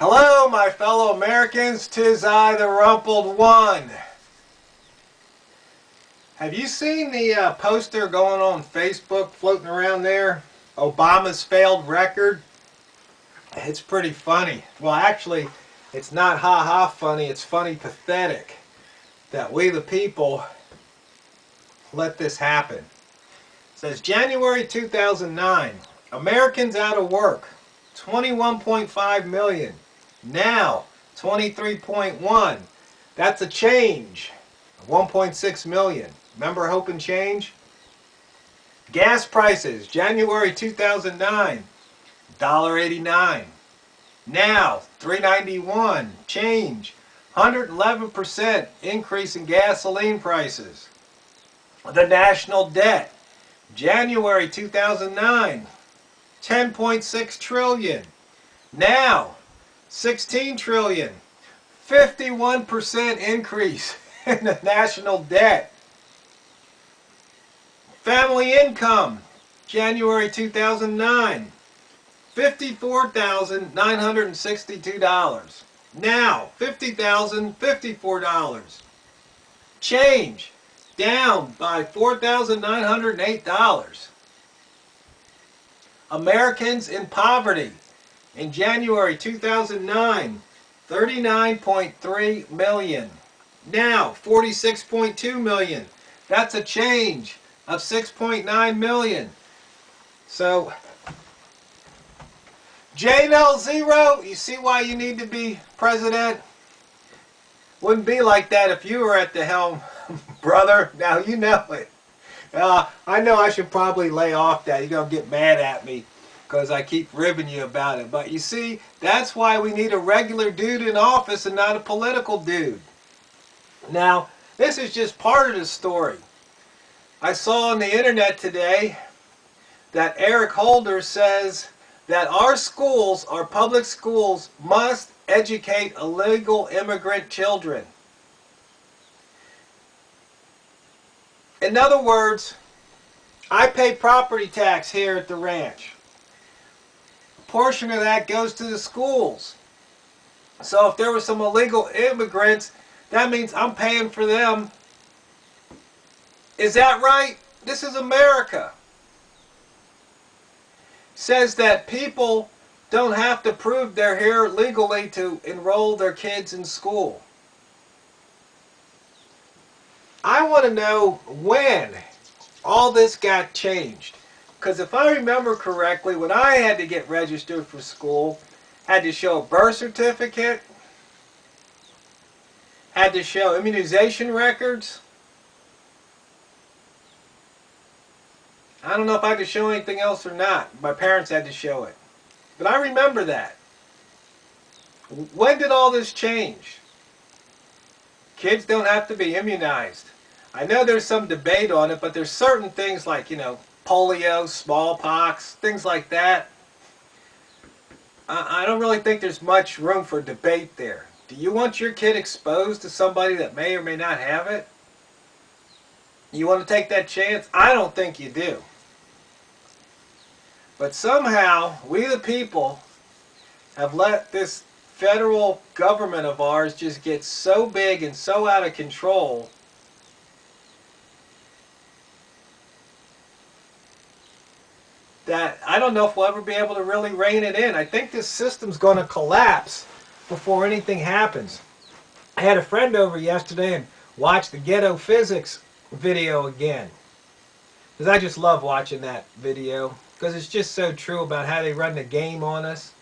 Hello, my fellow Americans. 'Tis I, the Rumpled One. Have you seen the poster going on Facebook floating around there? Obama's failed record? It's pretty funny. Well, actually, it's not ha-ha funny. It's funny pathetic that we the people let this happen. It says January 2009, Americans out of work, 21.5 million. Now, 23.1. That's a change. 1.6 million. Remember Hope and Change? Gas prices, January 2009, $1.89. Now, $3.91. Change. 111% increase in gasoline prices. The national debt, January 2009, 10.6 trillion. Now, 16 trillion. 51% increase in the national debt. Family income, January 2009, $54,962. Now, $50,054. Change, down by $4,908. Americans in poverty, in January 2009, 39.3 million. Now, 46.2 million. That's a change of 6.9 million. So, JNL0, you see why you need to be president? Wouldn't be like that if you were at the helm, brother. Now you know it. I know I should probably lay off that. You're going to get mad at me because I keep ribbing you about it. But you see, that's why we need a regular dude in office and not a political dude. Now, this is just part of the story. I saw on the internet today that Eric Holder says that our schools, our public schools, must educate illegal immigrant children. In other words, I pay property tax here at the ranch. A portion of that goes to the schools. So if there were some illegal immigrants, that means I'm paying for them. Is that right? This is America. Says that people don't have to prove they're here legally to enroll their kids in school. I want to know when all this got changed. Because if I remember correctly, when I had to get registered for school, had to show a birth certificate, had to show immunization records. I don't know if I had to show anything else or not. My parents had to show it. But I remember that. When did all this change? Kids don't have to be immunized. I know there's some debate on it, but there's certain things like, polio, smallpox, things like that. I don't really think there's much room for debate there. Do you want your kid exposed to somebody that may or may not have it? You want to take that chance? I don't think you do. But somehow, we the people have let this federal government of ours just get so big and so out of control that I don't know if we'll ever be able to really rein it in. I think this system's going to collapse before anything happens. I had a friend over yesterday and watched the ghetto physics video again. Because I just love watching that video. Because it's just so true about how they run the game on us.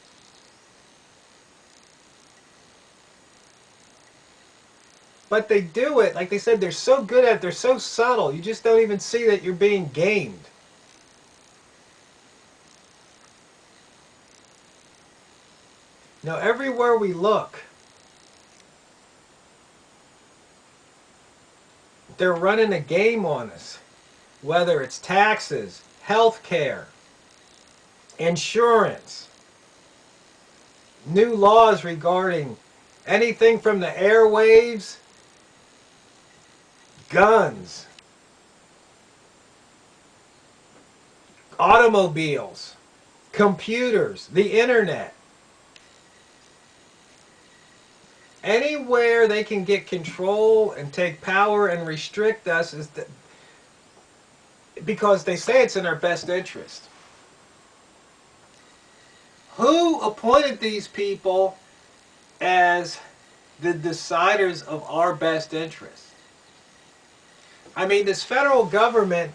But they do it, like they said, they're so good at it, they're so subtle, you just don't even see that you're being gamed. Now, everywhere we look, they're running a game on us. Whether it's taxes, health care, insurance, new laws regarding anything from the airwaves, guns, automobiles, computers, the internet. Anywhere they can get control and take power and restrict us is because they say it's in our best interest. Who appointed these people as the deciders of our best interest? I mean, this federal government,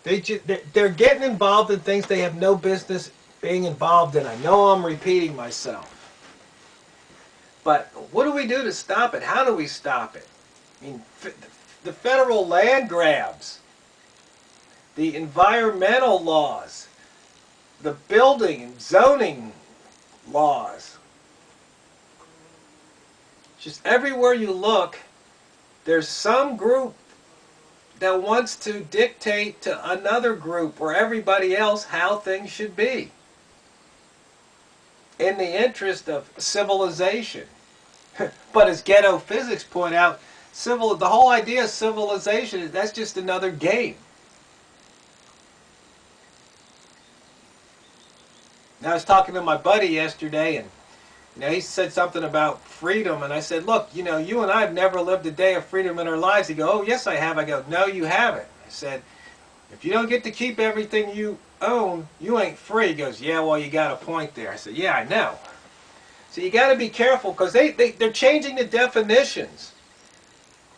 they're getting involved in things they have no business being involved in. I know I'm repeating myself. But what do we do to stop it? How do we stop it? I mean, the federal land grabs, the environmental laws, the building and zoning laws. Just everywhere you look, there's some group that wants to dictate to another group or everybody else how things should be in the interest of civilization. But as ghetto physics point out, the whole idea of civilization is that's just another game. Now, I was talking to my buddy yesterday, and he said something about freedom, and I said, look, you and I have never lived a day of freedom in our lives. He goes, oh, yes, I have. I go, no, you haven't. I said, if you don't get to keep everything you own, you ain't free. He goes, yeah, well, you got a point there. I said, yeah, I know. So you got to be careful because they're changing the definitions.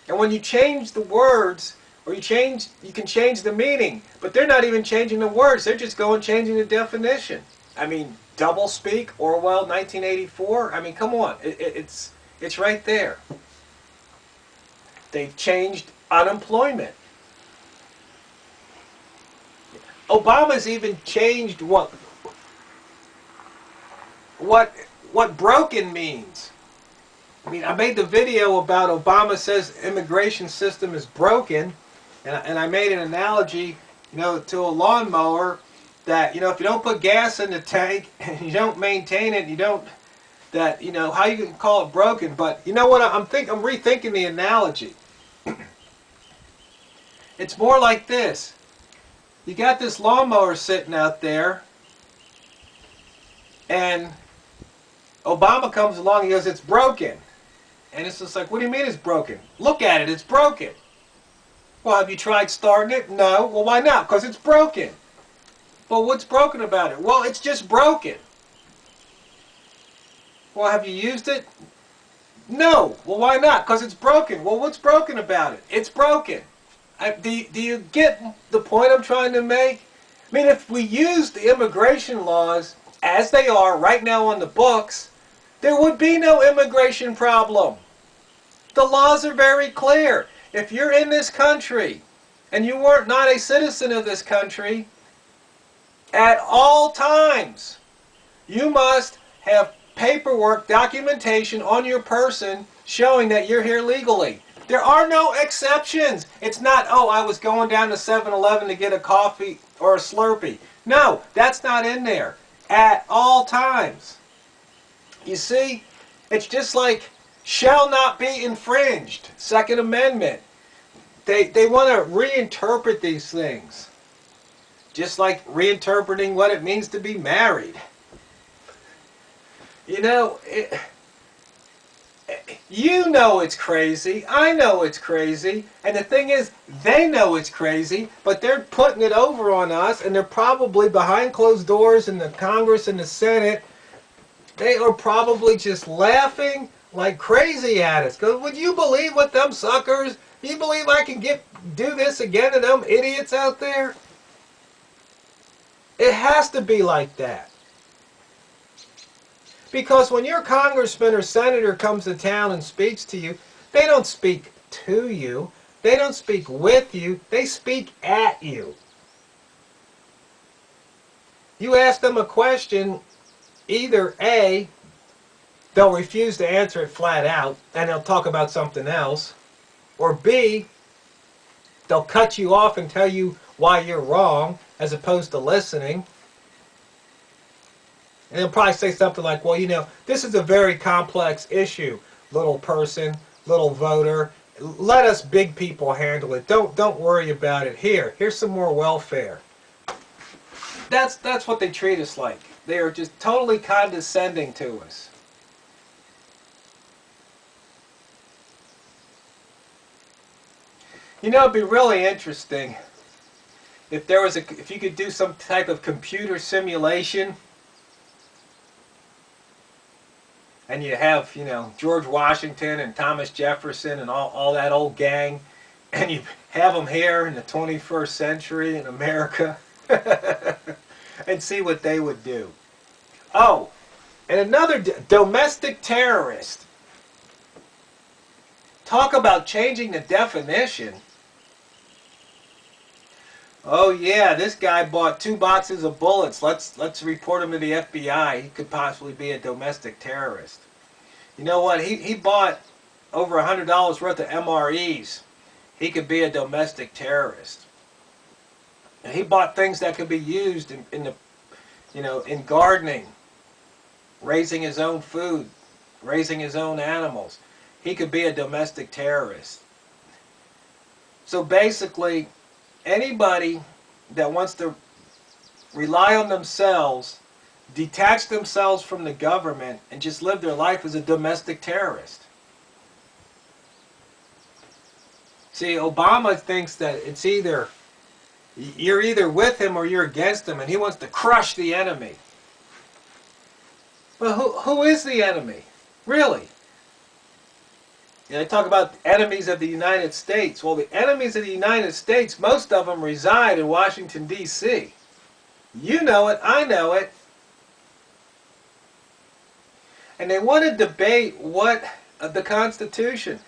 And when you change the words, or you can change the meaning, but they're not even changing the words. They're just changing the definition. I mean, doublespeak, Orwell, 1984. I mean, come on. It's right there. They've changed unemployment. Obama's even changed what broken means. I mean, I made the video about Obama says immigration system is broken, and I made an analogy, to a lawnmower that, if you don't put gas in the tank and you don't maintain it, how you can call it broken. But you know what? I'm rethinking the analogy. It's more like this. You got this lawnmower sitting out there, and Obama comes along and he goes, it's broken. And it's just like, what do you mean it's broken? Look at it, it's broken. Well, have you tried starting it? No. Well, why not? Because it's broken. Well, what's broken about it? Well, it's just broken. Well, have you used it? No. Well, why not? Because it's broken. Well, what's broken about it? It's broken. Do you get the point I'm trying to make? I mean, if we use the immigration laws as they are right now on the books, there would be no immigration problem. The laws are very clear. If you're in this country and you weren't not a citizen of this country, at all times you must have paperwork, documentation on your person showing that you're here legally. There are no exceptions. It's not, oh, I was going down to 7-Eleven to get a coffee or a Slurpee. No, that's not in there. At all times. You see, it's just like shall not be infringed. Second Amendment. They want to reinterpret these things. Just like reinterpreting what it means to be married. You know it's crazy. I know it's crazy. And the thing is, they know it's crazy, but they're putting it over on us, and they're probably behind closed doors in the Congress and the Senate. They are probably just laughing like crazy at us. Because would you believe what them suckers, you believe I can do this again to them idiots out there? It has to be like that. Because when your congressman or senator comes to town and speaks to you, they don't speak to you. They don't speak with you. They speak at you. You ask them a question, either A, they'll refuse to answer it flat out, and they'll talk about something else, or B, they'll cut you off and tell you why you're wrong, as opposed to listening. And they'll probably say something like, well, this is a very complex issue, little person, little voter. Let us big people handle it. Don't worry about it. Here's some more welfare. That's what they treat us like. They are just totally condescending to us. You know, it'd be really interesting if there was if you could do some type of computer simulation, and you have, you know, George Washington and Thomas Jefferson and all that old gang, and you have them here in the 21st century in America, and see what they would do. Oh, and another domestic terrorist. Talk about changing the definition. Oh yeah, this guy bought 2 boxes of bullets. Let's report him to the FBI. He could possibly be a domestic terrorist. You know what? He bought over $100 worth of MREs. He could be a domestic terrorist. And he bought things that could be used in the, you know, in gardening, raising his own food, raising his own animals. He could be a domestic terrorist. So basically, anybody that wants to rely on themselves, detach themselves from the government, and just live their life as a domestic terrorist. See, Obama thinks that it's either, you're either with him or you're against him, and he wants to crush the enemy. Well, who is the enemy? Really? You know, they talk about enemies of the United States. Well, the enemies of the United States, most of them reside in Washington, D.C. You know it, I know it. And they want to debate what the Constitution.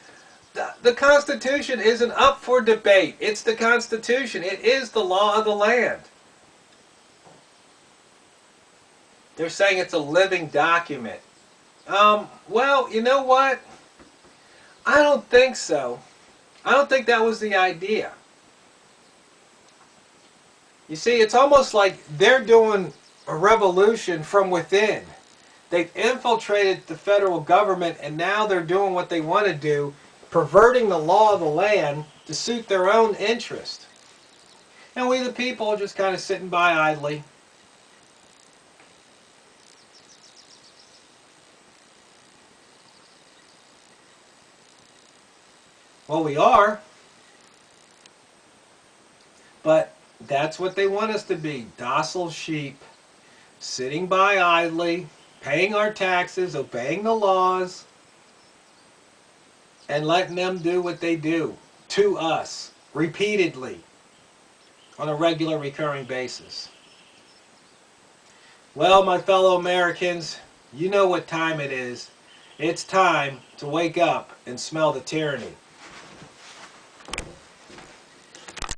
The Constitution isn't up for debate. It's the Constitution. It is the law of the land. They're saying it's a living document. Well, you know what? I don't think so. I don't think that was the idea. You see, it's almost like they're doing a revolution from within. They've infiltrated the federal government, and now they're doing what they want to do, perverting the law of the land to suit their own interest. And we the people are just kind of sitting by idly. Well, we are. But that's what they want us to be. Docile sheep, sitting by idly, paying our taxes, obeying the laws, and letting them do what they do to us repeatedly on a regular, recurring basis. Well, my fellow Americans, you know what time it is. It's time to wake up and smell the tyranny.